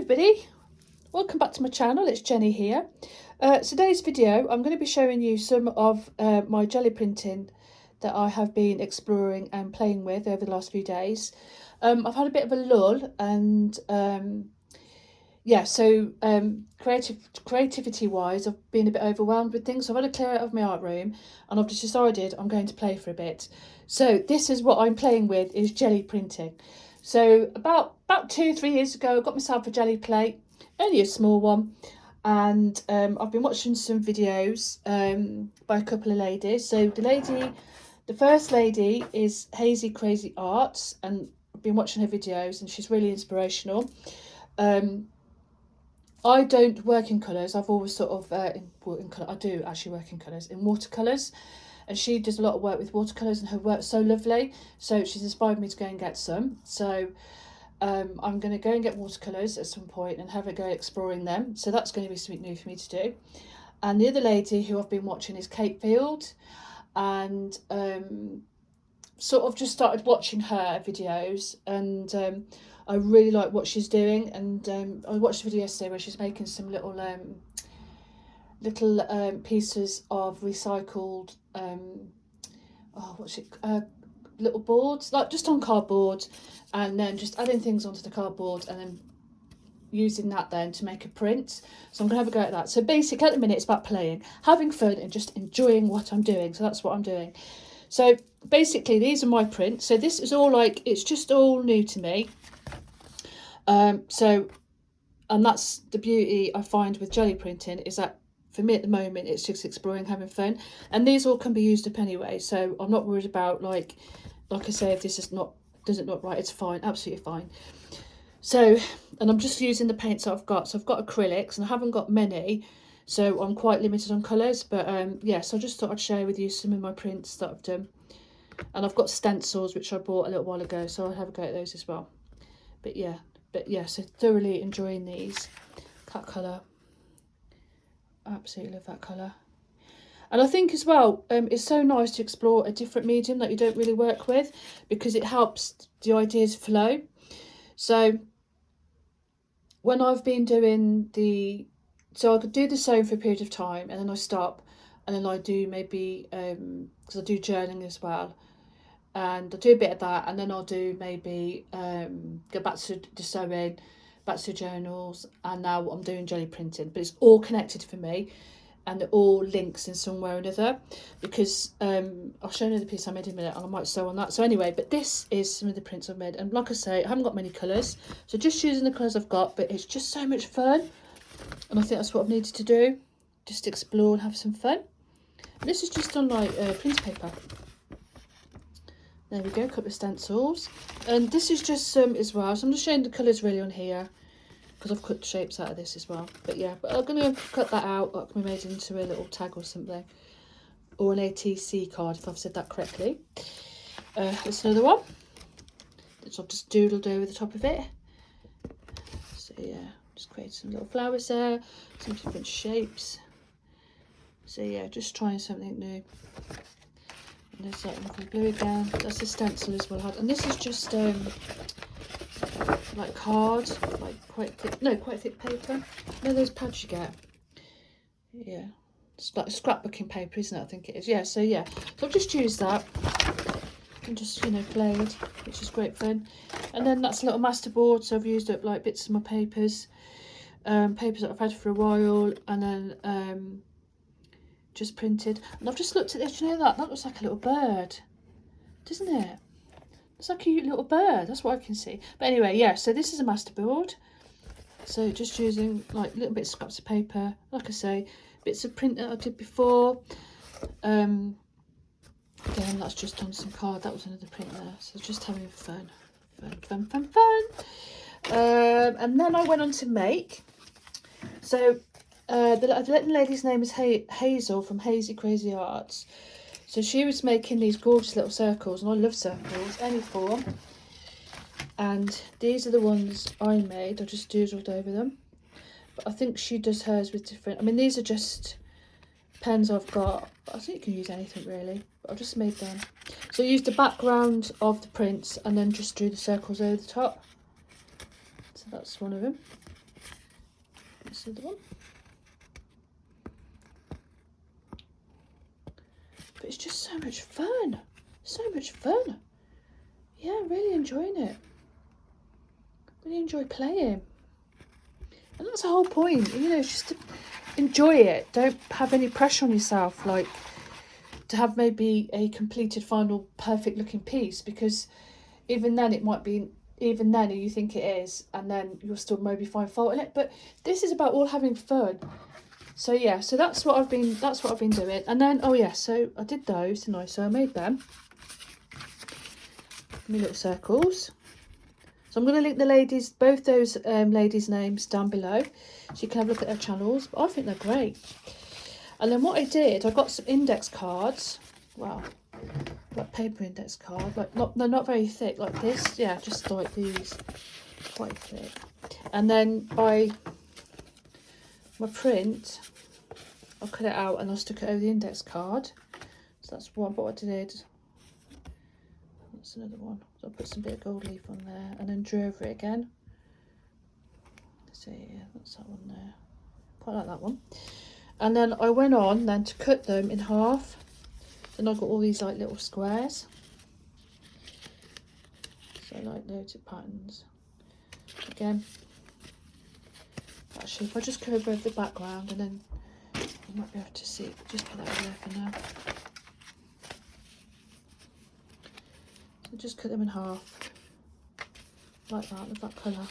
everybody, welcome back to my channel. It's Jenny here. Today's video I'm going to be showing you some of my jelly printing that I have been exploring and playing with over the last few days. I've had a bit of a lull and creativity wise I've been a bit overwhelmed with things, so I've had to clear out of my art room and I've just decided I'm going to play for a bit. So this is what I'm playing with, is jelly printing. So about 2-3 years ago I got myself a jelly plate, only a small one, and I've been watching some videos by a couple of ladies. So the first lady is Hazy Crazy Arts, and I've been watching her videos and she's really inspirational. I don't work in colours. I've always sort of I do actually work in colours, in watercolours, and she does a lot of work with watercolours and her work's so lovely, so she's inspired me to go and get some. So I'm going to go and get watercolours at some point and have a go exploring them, so that's going to be something new for me to do. And the other lady who I've been watching is Kate Field, and sort of just started watching her videos, and I really like what she's doing. And I watched a video yesterday where she's making some little pieces of recycled little boards, like just on cardboard, and then just adding things onto the cardboard and then using that then to make a print. So I'm gonna have a go at that. So basically at the minute it's about playing, having fun and just enjoying what I'm doing. So that's what I'm doing. So basically these are my prints. So this is all it's just all new to me. And that's the beauty I find with jelly printing, is that for me at the moment it's just exploring, having fun, and these all can be used up anyway, so I'm not worried about like I say, if this doesn't look right, it's fine, absolutely fine. So, and I'm just using the paints that I've got. So I've got acrylics and I haven't got many, so I'm quite limited on colours, but so I just thought I'd share with you some of my prints that I've done. And I've got stencils which I bought a little while ago, so I'll have a go at those as well. But yeah, so thoroughly enjoying these. That colour, absolutely love that colour. And I think as well, it's so nice to explore a different medium that you don't really work with, because it helps the ideas flow. So when I've been doing so I could do the sewing for a period of time and then I stop, and then I do maybe, because I do journaling as well, and I'll do a bit of that, and then I'll do maybe go back to the sewing, back to journals, and now I'm doing jelly printing. But it's all connected for me, and it all links in some way or another, because I'll show you the piece I made in a minute and I might sew on that. So anyway, but this is some of the prints I've made, and like I say, I haven't got many colours, so just using the colours I've got, but it's just so much fun, and I think that's what I've needed to do, just explore and have some fun. And this is just on print paper. There we go, a couple of stencils, and this is just some as well, so I'm just showing the colours really on here, because I've cut shapes out of this as well. But yeah, but I'm going to cut that out. That can be made into a little tag or something, or an ATC card if I've said that correctly. There's another one that I've just doodled over the top of it. So yeah, just create some little flowers there, some different shapes. So yeah, just trying something new. And there's that one blue again. That's a stencil as well. And this is just like card, like quite thick paper. You know those pads you get? Yeah, it's like scrapbooking paper, isn't it? I think it is. Yeah, so I've just used that and just played, which is great fun. And then that's a little master board, so I've used up like bits of my papers that I've had for a while, and then just printed. And I've just looked at this, that looks like a little bird, doesn't it? It's like a cute little bird, that's what I can see. But anyway, yeah, so this is a master board. So just using like little bits of scraps of paper, like I say, bits of print that I did before. Again, that's just on some card. That was another print there. So just having fun. And then I went on to make. So the lady's name is Hazel from Hazy Crazy Arts. So she was making these gorgeous little circles, and I love circles, any form. And these are the ones I made. I just doodled over them. But I think she does hers with different... I mean, these are just pens I've got. But I think you can use anything, really. But I've just made them. So I used the background of the prints and then just drew the circles over the top. So that's one of them. That's the other one. But it's just so much fun. So much fun. Yeah, really enjoying it. Really enjoy playing. And that's the whole point, you know, it's just to enjoy it. Don't have any pressure on yourself, like to have maybe a completed final perfect looking piece, because even then it might be, even then you think it is, and then you'll still maybe find fault in it. But this is about all having fun. So yeah, so that's what I've been doing. And then, oh yeah, so I did those, didn't I? So I made them, my little circles. So I'm going to link the ladies, both those ladies' names down below, so you can have a look at their channels. But I think they're great. And then what I did, I got some index cards. Wow, like paper index card, like they're not very thick, like this. Yeah, just like these, quite thick. And then by my print, I cut it out and I stuck it over the index card. So that's one. But what I did, that's another one. So I put some bit of gold leaf on there and then drew over it again. So yeah, that's that one there. Quite like that one. And then I went on then to cut them in half. Then I got all these like little squares. So like loads of patterns. Again, actually if I just go over the background and then you might be able to see, just put that over there for now. So just cut them in half. Like that, with that colour.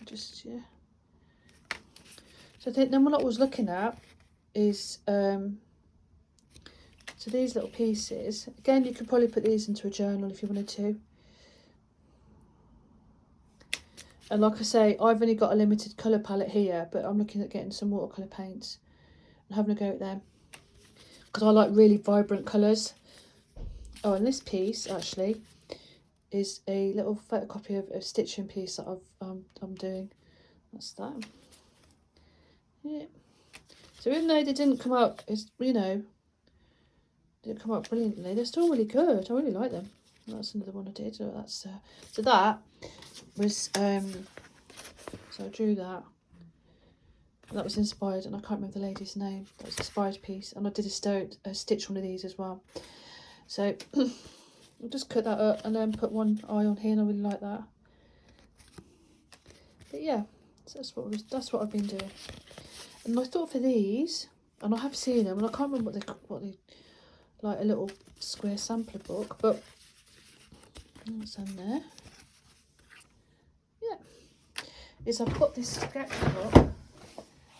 Just, yeah. So I think then what I was looking at is, so these little pieces, again you could probably put these into a journal if you wanted to. And like I say, I've only got a limited colour palette here, but I'm looking at getting some watercolour paints and having a go at them, because I like really vibrant colours. Oh, and this piece actually is a little photocopy of a stitching piece that I'm doing. That's that. Yeah. So even though they didn't come out, didn't come out brilliantly, they're still really good. I really like them. That's another one I did. So that's so that was so I drew that. That was inspired, and I can't remember the lady's name. That was an inspired piece, and I did a stitch one of these as well. So I'll just cut that up and then put one eye on here, and I really like that. But yeah, so that's what I've been doing. And I thought for these, and I have seen them, and I can't remember what they like, a little square sampler book, but what's in there? Yeah, is I've got this sketchbook,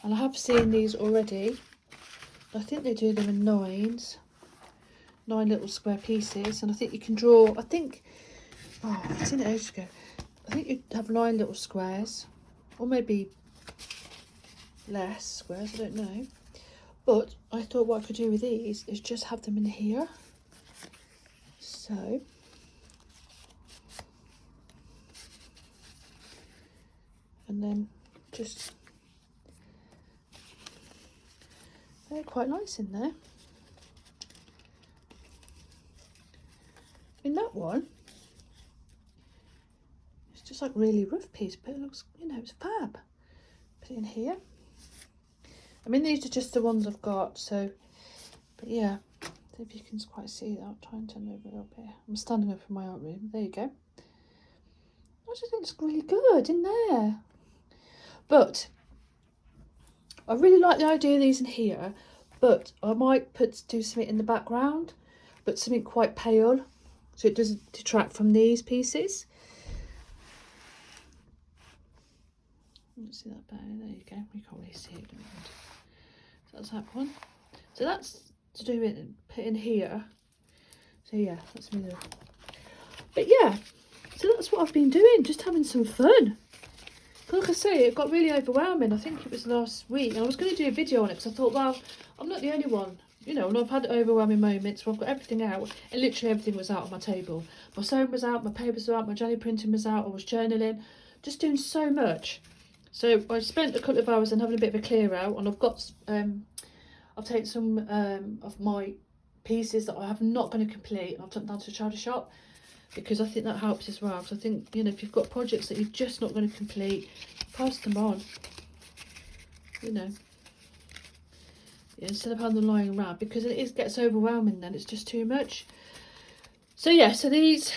and I have seen these already. I think they do them in 9 little square pieces, and I think you can draw, I think, oh, I've seen it ages ago, I think you have 9 little squares, or maybe less squares, I don't know. But I thought what I could do with these is just have them in here. So and then just, they're quite nice in there. In that one, it's just like really rough piece, but it looks, it's fab. Put it in here. I mean, these are just the ones I've got, so, but yeah, if you can quite see that, I'll try and turn over a little bit. I'm standing up in my art room, there you go. I just think it's really good in there. But I really like the idea of these in here, but I might do something in the background, but something quite pale, so it doesn't detract from these pieces. Let's see that better. There you go. You can't really see it. So that's that one. So that's to do with put in here. So yeah, that's me there. But yeah, so that's what I've been doing, just having some fun. Like I say, it got really overwhelming. I think it was last week, and I was going to do a video on it because I thought, well, I'm not the only one, and I've had overwhelming moments where I've got everything out, and literally everything was out on my table. My sewing was out, my papers were out, my Gelli Printing was out, I was journaling, just doing so much. So I spent a couple of hours and having a bit of a clear out, and I've got, I've taken some of my pieces that I have not going to complete, and I've took them down to the charity shop. because I think that helps as well. Because I think, you know, if you've got projects that you're just not going to complete, pass them on, you know, instead of having them lying around, because it gets overwhelming then, it's just too much. So yeah, so these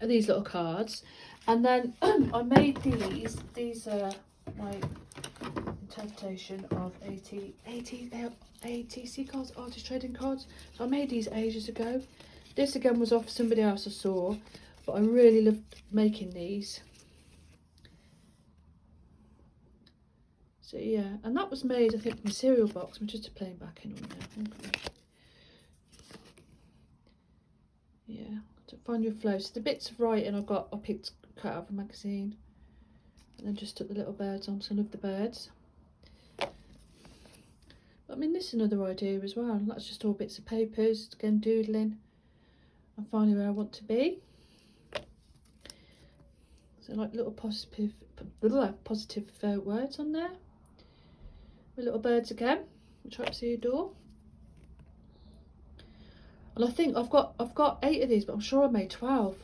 are these little cards, and then I made these are my interpretation of ATC cards, artist trading cards. So I made these ages ago. This again was off somebody else I saw, but I really loved making these. So yeah, and that was made, I think, from a cereal box. I'm just playing back in on there. Okay. Yeah, to find your flow. So the bits of writing I picked cut out of a magazine, and then just took the little birds on. So I love the birds. But I mean, this is another idea as well. That's just all bits of papers, again doodling, and finding where I want to be. So like little positive words on there. With little birds again, which I absolutely adore. And I think I've got 8 of these, but I'm sure I made 12.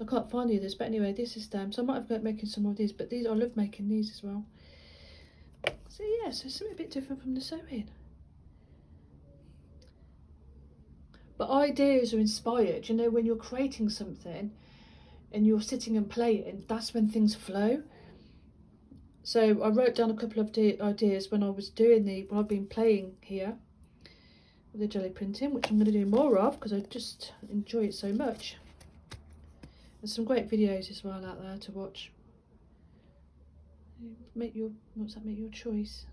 I can't find any of this, but anyway, this is them. So I might have got making some more of these, but these I love making these as well. So yeah, so something a bit different from the sewing. But ideas are inspired, you know, when you're creating something and you're sitting and playing, that's when things flow. So I wrote down a couple of ideas when I was doing when I've been playing here with the Gelli Printing, which I'm going to do more of because I just enjoy it so much. There's some great videos as well out there to watch. Make your choice.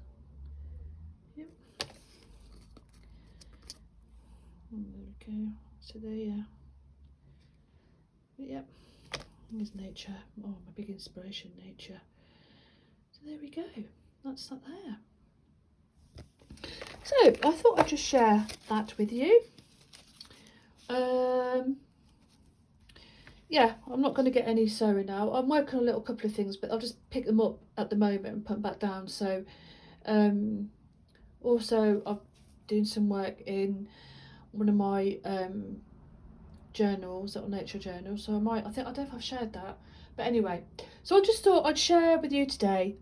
Yep. And there we go. So there, yeah. But yep. There's nature. Oh, my big inspiration, nature. So there we go. That's that there. So I thought I'd just share that with you. Yeah, I'm not going to get any sewing now. I'm working on a little couple of things, but I'll just pick them up at the moment and put them back down. So also I'm doing some work in one of my journals, little nature journals. So I don't know if I've shared that, but anyway, so I just thought I'd share with you today